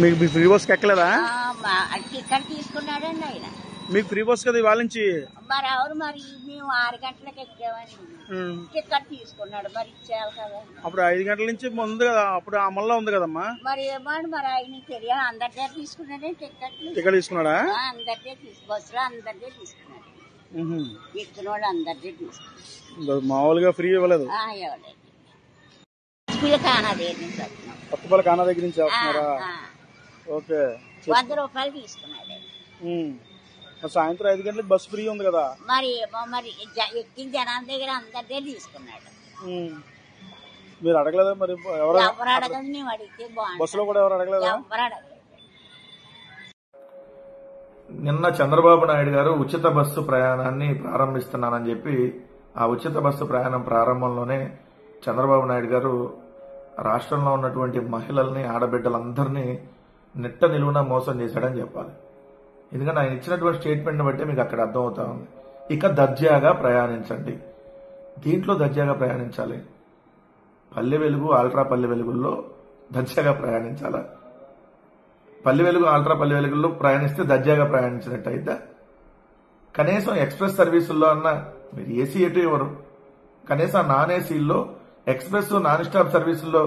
మీకు మీ free bus ఎక్కలేదా? Ticket తీసుకున్నాడండి ఆయన. మీకు ఫ్రీ బస్ కదా ఇవాళ నుంచి? మరి ఎవరు మరి మేము 6 గంటలకు ఎక్కామని టికెట్ తీసుకున్నాడు, మరి ఇచ్చేయాలి కదా. అప్పుడు 5 గంటల నుంచి ముందు కదా, అప్పుడు అమల్లో ఉంది కదమ్మా. మరి ఏమని మరి ఆయన తెలియాలి. అందరి దగ్గర తీసుకున్నాడే టికెట్ తీసుకున్నాడా? అందరిదే బస్సులో అందరిదే తీసుకున్నాడు. ఎక్కిన వాళ్ళు అందరిదే తీసుకున్నాడు. మామూలుగా ఫ్రీ ఇవ్వలేదు. ఇవ్వలేదు. పిల్లకానా కొత్తపల్లి కానా దగ్గర నుంచి వస్తున్నారా? ఓకే. 100 రూపాయలు తీసుకున్నాడు. సాయంత్రం 5 గంటలకు బస్సు ఫ్రీ ఉంది కదా. మరి మరి ఎక్కిన జనాల దగ్గర అందరిదే తీసుకున్నాడు. మీరు అడగలేదా? మరి ఎవరు అడగదు, మేము అడిగితే బాగుంది. బస్సులో కూడా ఎవరు అడగలేదా? ఎవరు అడగలేదు. నిన్న చంద్రబాబు నాయుడు గారు ఉచిత బస్సు ప్రయాణాన్ని ప్రారంభిస్తున్నానని చెప్పి ఆ ఉచిత బస్సు ప్రయాణం ప్రారంభంలోనే చంద్రబాబు నాయుడు గారు రాష్ట్రంలో ఉన్నటువంటి మహిళల్ని, ఆడబిడ్డలందరినీ నిట్ట నిలువున మోసం చేశాడని చెప్పాలి. ఎందుకంటే ఆయన ఇచ్చినటువంటి స్టేట్మెంట్ని బట్టి మీకు అక్కడ అర్థమవుతా ఉంది. ఇక దర్జాగా ప్రయాణించండి. దీంట్లో దర్జాగా ప్రయాణించాలి. పల్లె వెలుగు, ఆల్ట్రా పల్లె వెలుగుల్లో దర్జాగా ప్రయాణించాలా? పల్లె వెలుగు, ఆల్ట్రా పల్లె వెలుగుల్లో ప్రయాణిస్తే దర్జాగా ప్రయాణించినట్టు అయితే కనీసం ఎక్స్ప్రెస్ సర్వీసుల్లో అన్న మీరు ఏసీ ఎటు ఇవ్వరు. కనీసం నాన్ ఏసీల్లో ఎక్స్ప్రెస్ నాన్ స్టాప్ సర్వీసుల్లో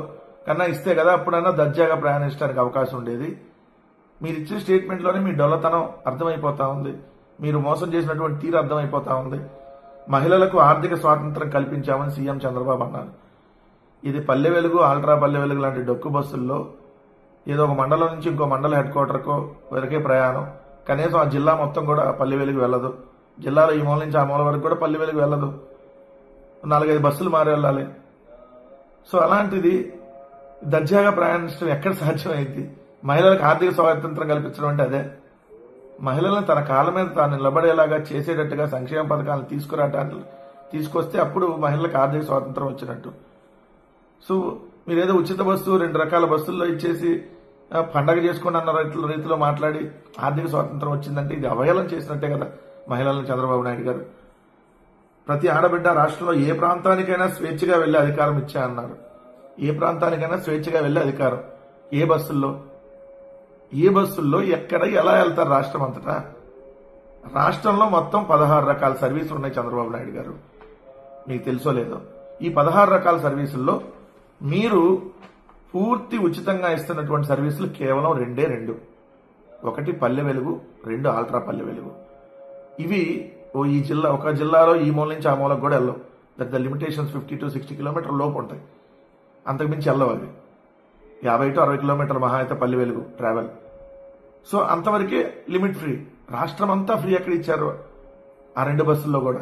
కన్నా ఇస్తే కదా అప్పుడన్నా దర్జాగా ప్రయాణించడానికి అవకాశం ఉండేది. మీరు ఇచ్చిన స్టేట్మెంట్లోనే మీ డొల్లతనం అర్థమైపోతా ఉంది. మీరు మోసం చేసినటువంటి తీరు అర్థమైపోతా ఉంది. మహిళలకు ఆర్థిక స్వాతంత్రం కల్పించామని సీఎం చంద్రబాబు అన్నారు. ఇది పల్లె వెలుగు, ఆల్ట్రా పల్లె వెలుగు లాంటి డొక్కు బస్సుల్లో ఏదో ఒక మండలం నుంచి ఇంకో మండల హెడ్ క్వార్టర్కో వరకే ప్రయాణం. కనీసం ఆ జిల్లా మొత్తం కూడా పల్లె వెలుగు వెళ్ళదు. జిల్లాలో ఈ మూల నుంచి ఆ మూల వరకు కూడా పల్లె వెలుగు వెళ్ళదు. 4-5 బస్సులు మారి వెళ్ళాలి. సో అలాంటిది దర్జాగా ప్రయాణించడం ఎక్కడ సాధ్యమైంది? మహిళలకు ఆర్థిక స్వాతంత్రం కల్పించడం అంటే అదే. మహిళలను తన కాళ్ళ మీద తాను నిలబడేలాగా చేసేటట్టుగా సంక్షేమ పథకాలను తీసుకొస్తే అప్పుడు మహిళలకు ఆర్థిక స్వాతంత్రం వచ్చినట్టు. సో మీరేదో ఉచిత బస్సు 2 రకాల బస్సుల్లో ఇచ్చేసి పండగ చేసుకోండి అన్న రీతిలో మాట్లాడి ఆర్థిక స్వాతంత్రం వచ్చిందంటే ఇది అవహేళన చేసినట్టే కదా మహిళలను చంద్రబాబు నాయుడు గారు. ప్రతి ఆడబిడ్డ రాష్ట్రంలో ఏ ప్రాంతానికైనా స్వేచ్ఛగా వెళ్లే అధికారం ఇచ్చా అన్నారు. ఏ ప్రాంతానికైనా స్వేచ్ఛగా వెళ్లే అధికారం. ఏ బస్సుల్లో ఎక్కడ ఎలా వెళ్తారు రాష్ట్రం అంతటా? రాష్ట్రంలో మొత్తం 16 రకాల సర్వీసులు ఉన్నాయి చంద్రబాబు నాయుడు గారు. మీకు తెలుసో లేదో, ఈ 16 రకాల సర్వీసుల్లో మీరు పూర్తి ఉచితంగా ఇస్తున్నటువంటి సర్వీసులు కేవలం 2. ఒకటి పల్లె వెలుగు, 2 ఆల్ట్రా పల్లె వెలుగు. ఇవి ఒక జిల్లాలో ఈ మూల నుంచి ఆ మూలకు కూడా వెళ్ళవు. దట్ ద లిమిటేషన్స్ 50 to 60 కిలోమీటర్ల లోపు ఉంటాయి. అంతకుమించి వెళ్ళవు అవి. 50 to 60 కిలోమీటర్ల మహా అయితే పల్లె వెలుగు ట్రావెల్. సో అంతవరకే లిమిట్ ఫ్రీ. రాష్ట్రం అంతా ఫ్రీ ఎక్కడ ఇచ్చారు? ఆ 2 బస్సుల్లో కూడా.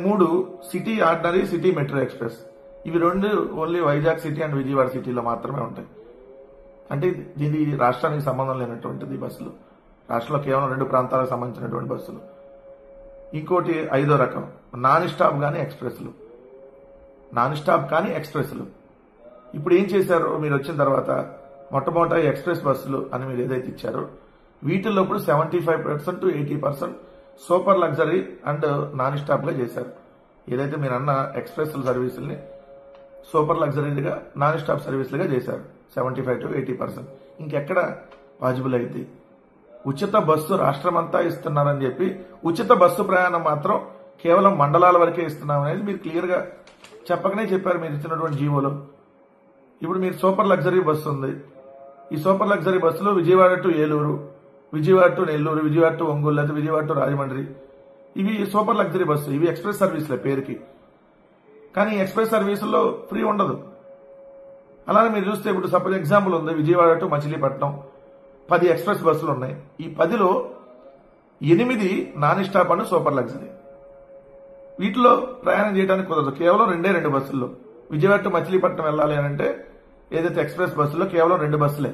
3 city ordinary, city metro express. ఇవి 2 only Vizag city and Vijayawada సిటీలో మాత్రమే ఉంటాయి. అంటే దీని రాష్ట్రానికి సంబంధం లేనటువంటిది బస్సులు. రాష్ట్రంలో కేవలం 2 ప్రాంతాలకు సంబంధించినటువంటి బస్సులు. ఇంకోటి 5వ రకం నాన్ స్టాప్ కానీ ఎక్స్ప్రెస్లు. నాన్ స్టాప్ కానీ ఎక్స్ప్రెస్లు. ఇప్పుడు ఏం చేశారు మీరు వచ్చిన తర్వాత? మొట్టమొదట ఎక్స్ప్రెస్ బస్సులు అని మీరు ఏదైతే ఇచ్చారో వీటిల్లో ఇప్పుడు 75% to 80% super luxury and non stop గా చేశారు. ఏదైతే మీరు అన్న ఎక్స్ప్రెస్ సర్వీసుల్ని సూపర్ లగ్జరీగా, నాన్ స్టాప్ సర్వీసులుగా చేశారు. 75 to 80%. ఇంకెక్కడ పాజిబుల్ అయింది? ఉచిత బస్సు రాష్ట్రమంతా ఇస్తున్నారని చెప్పి ఉచిత బస్సు ప్రయాణం మాత్రం కేవలం మండలాల వరకే ఇస్తున్నాం అనేది మీరు క్లియర్ గా చెప్పకనే చెప్పారు మీరు ఇచ్చినటువంటి జీవోలో. ఇప్పుడు మీరు సూపర్ లగ్జరీ బస్సు ఉంది. ఈ సూపర్ లగ్జరీ బస్సులో Vijayawada to Eluru, Vijayawada to Nellore, Vijayawada to Ongole, లేదా విజయవాడ టు రాజమండ్రి, ఇవి సూపర్ లగ్జరీ బస్సు. ఇవి ఎక్స్ప్రెస్ సర్వీసులే పేరుకి. కానీ ఎక్స్ప్రెస్ సర్వీసుల్లో ఫ్రీ ఉండదు. అలానే మీరు చూస్తే ఇప్పుడు సపోజ్ ఎగ్జాంపుల్ ఉంది, విజయవాడ టు మచిలీపట్నం 10 ఎక్స్ప్రెస్ బస్సులు ఉన్నాయి. ఈ 10లో 8 non stop and super luxury. వీటిలో ప్రయాణం చేయడానికి కుదరదు. కేవలం 2 బస్సుల్లో. విజయవాడ టు మచిలీపట్నం వెళ్ళాలి అని అంటే ఏదైతే ఎక్స్ప్రెస్ బస్సులో కేవలం 2 బస్సులే.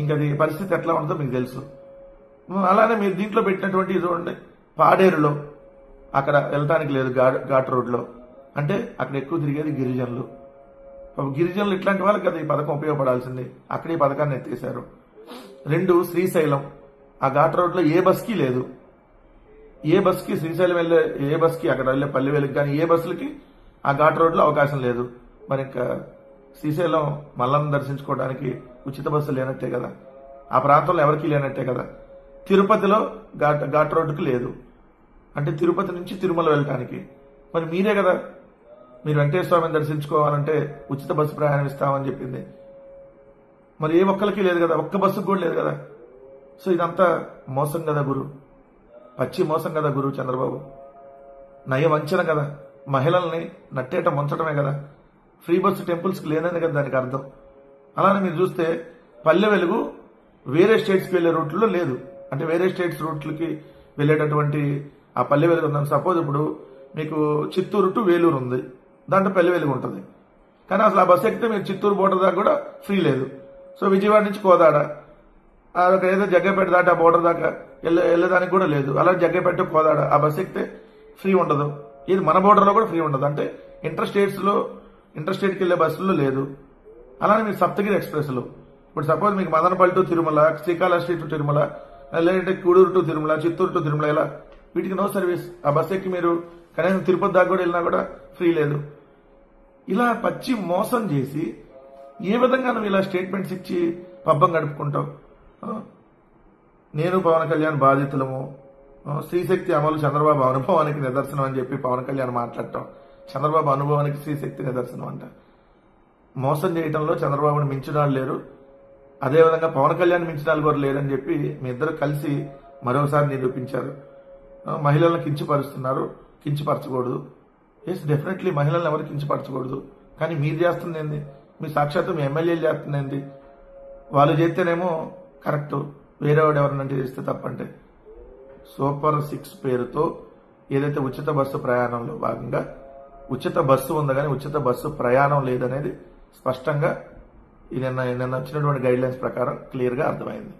ఇంకా అది పరిస్థితి ఎట్లా ఉంటుందో మీకు తెలుసు. అలానే మీరు దీంట్లో పెట్టినటువంటి చూడండి, పాడేరులో అక్కడ వెళ్ళటానికి లేదు ఘాట్ రోడ్లో. అంటే అక్కడ ఎక్కువ తిరిగేది గిరిజనులు. గిరిజనులు ఇట్లాంటి వాళ్ళకి కదా ఈ పథకం ఉపయోగపడాల్సింది. అక్కడ ఈ పథకాన్ని ఎత్తేశారు. 2 శ్రీశైలం, ఆ ఘాట్ రోడ్లో ఏ బస్కి లేదు. ఏ బస్కి శ్రీశైలం వెళ్ళే ఏ బస్కి అక్కడ వెళ్ళే పల్లె వెలుగు కానీ ఏ బస్సులకి ఆ ఘాట్ రోడ్లో అవకాశం లేదు. మరి ఇంకా శ్రీశైలం మల్లన్న దర్శించుకోవడానికి ఉచిత బస్సు లేనట్టే కదా, ఆ ప్రాంతంలో ఎవరికీ లేనట్టే కదా. తిరుపతిలో ఘాట్ రోడ్డుకు లేదు, అంటే తిరుపతి నుంచి తిరుమల వెళ్ళటానికి మరి మీరే కదా మీరు వెంకటేశ్వర స్వామిని దర్శించుకోవాలంటే ఉచిత బస్సు ప్రయాణం ఇస్తామని చెప్పింది. మరి ఏ ఒక్కరికి లేదు కదా, ఒక్క బస్సుకు కూడా లేదు కదా. సో ఇదంతా మోసం కదా గురు, పచ్చి మోసం కదా గురు చంద్రబాబు. నయవంచన కదా, మహిళల్ని నట్టేట ముంచడమే కదా. ఫ్రీ బస్సు టెంపుల్స్కి లేదని కదా దానికి అర్థం. అలానే మీరు చూస్తే పల్లె వెలుగు వేరే స్టేట్స్కి వెళ్లే రూట్లో లేదు, అంటే వేరే స్టేట్స్ రూట్లకి వెళ్లేటటువంటి ఆ పల్లె వెలుగు ఉందని. సపోజ్ ఇప్పుడు మీకు చిత్తూరు టు వేలూరు ఉంది, దాంట్లో పల్లె వెలుగు ఉంటుంది. కానీ అసలు ఆ బస్సు ఎక్కితే మీరు చిత్తూరు బోర్డర్ దాకా కూడా ఫ్రీ లేదు. సో విజయవాడ నుంచి కోదాడ ఏదో జగ్గపేట దాటి ఆ బోర్డర్ దాకా వెళ్ళేదానికి కూడా లేదు. అలా జగ్గపేట కోదాడ ఆ బస్సు ఎక్కితే ఫ్రీ ఉండదు. ఇది మన బోర్డర్లో కూడా ఫ్రీ ఉండదు, అంటే ఇంటర్ స్టేట్కి వెళ్లే బస్సుల్లో లేదు. అలానే మీరు సప్తగిరి ఎక్స్ప్రెస్లు ఇప్పుడు సపోజ్ మీకు మదనపల్లి టు తిరుమల, శ్రీకాళహస్తి టు తిరుమల, లేదంటే కూడూరు టు తిరుమల, చిత్తూరు టు తిరుమల, ఇలా వీటికి నో సర్వీస్. ఆ బస్సు ఎక్కి మీరు కనీసం తిరుపతి దాకా కూడా వెళ్ళినా కూడా ఫ్రీ లేదు. ఇలా పచ్చి మోసం చేసి ఏ విధంగా నువ్వు ఇలా స్టేట్మెంట్స్ ఇచ్చి పబ్బం గడుపుకుంటావు? నేను పవన్ కళ్యాణ్ బాధితులము, శ్రీశక్తి అమలు చంద్రబాబు అనుభవానికి నిదర్శనం అని చెప్పి పవన్ కళ్యాణ్ మాట్లాడటం, చంద్రబాబు అనుభవానికి శ్రీశక్తి నిదర్శనం అంట. మోసం చేయడంలో చంద్రబాబుని మించిన వాళ్ళు లేరు, అదేవిధంగా పవన్ కళ్యాణ్ మించిన వాళ్ళు కూడా లేరని చెప్పి మీ ఇద్దరు కలిసి మరోసారి నిరూపించారు. మహిళలను కించపరుస్తున్నారు, కించపరచకూడదు. ఎస్ డెఫినెట్లీ మహిళలను ఎవరు కించపరచకూడదు. కానీ మీరు చేస్తుంది ఏంది? మీ సాక్షాత్తు మీ ఎమ్మెల్యేలు చేస్తుంది ఏంది? వాళ్ళు చేస్తేనేమో కరెక్ట్, వేరేవాడు ఎవరినంటే చేస్తే తప్పంటే. సూపర్ 6 పేరుతో ఏదైతే ఉచిత బస్సు ప్రయాణంలో భాగంగా ఉచిత బస్సు ఉంది కానీ ఉచిత బస్సు ప్రయాణం లేదనేది స్పష్టంగా నిన్న వచ్చినటువంటి గైడ్ లైన్స్ ప్రకారం క్లియర్ గా అర్థమైంది.